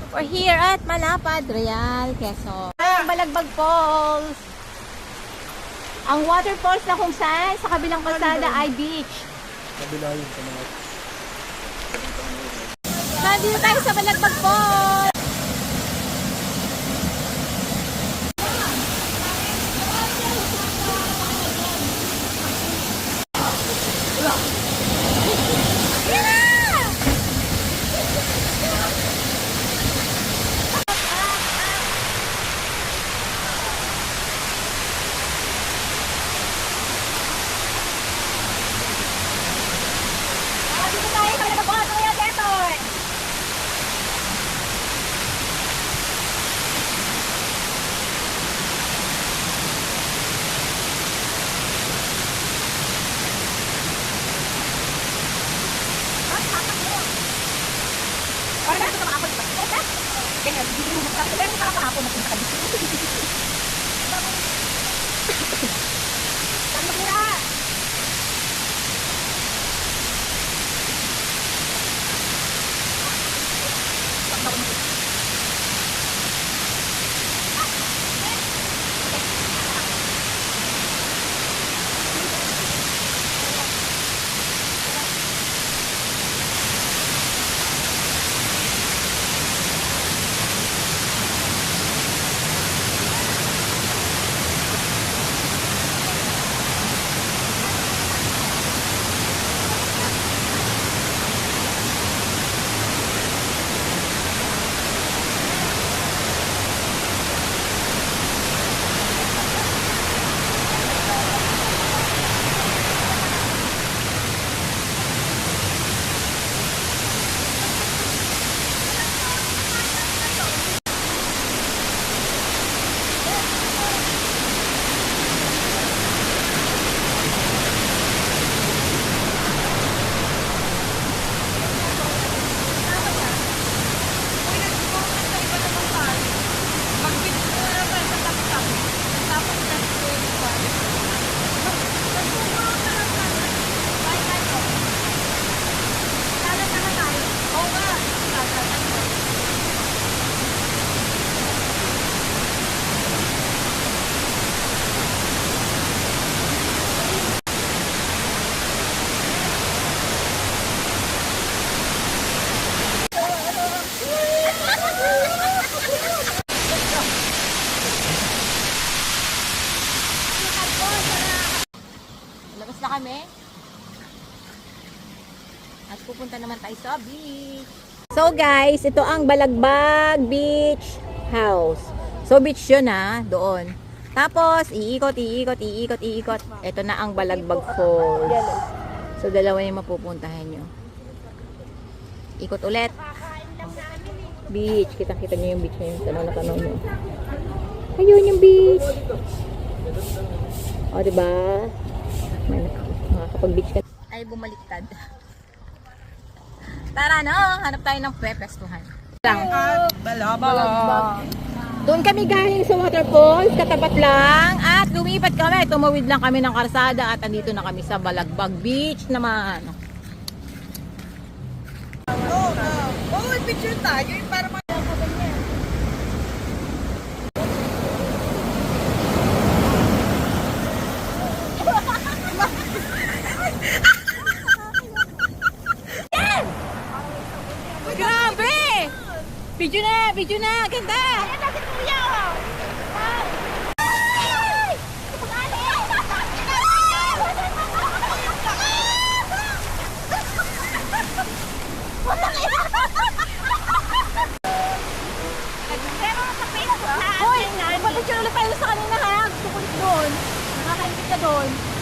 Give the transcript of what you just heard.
We're here at Malapad, Real, Quezon. Ang Balagbag Falls. Ang waterfalls na kung saan sa kabilang kalsada ay beach. Kabila yun sa mga... Nandito tayo sa Balagbag Falls. Labas na kami. At pupunta naman tayo sa beach. So guys, ito ang Balagbag Beach House. So beach yun doon. Tapos, iikot. Ito na ang Balagbag Falls. So dalawa yung mapupuntahan nyo. Ikot ulit. Beach. Kitang-kita nyo yung beach na yun. Tanaw nyo. Ayun yung beach. O, diba? Makakapag-beach ka. Ay, bumaliktad. Tara na, hanap tayo ng pwepestuhan. Balabag. Doon kami galing sa waterfalls, katapat lang. At lumipat kami, tumawid lang kami ng karsada. At andito na kami sa Balagbag Beach naman. Oo, picture tayo. Yung para Video na, ganda! Ayan natin kuya! Hoy! Ipapicture ulit tayo sa kanina ha! Gusto ko ulit doon! Nakakaintid ka doon!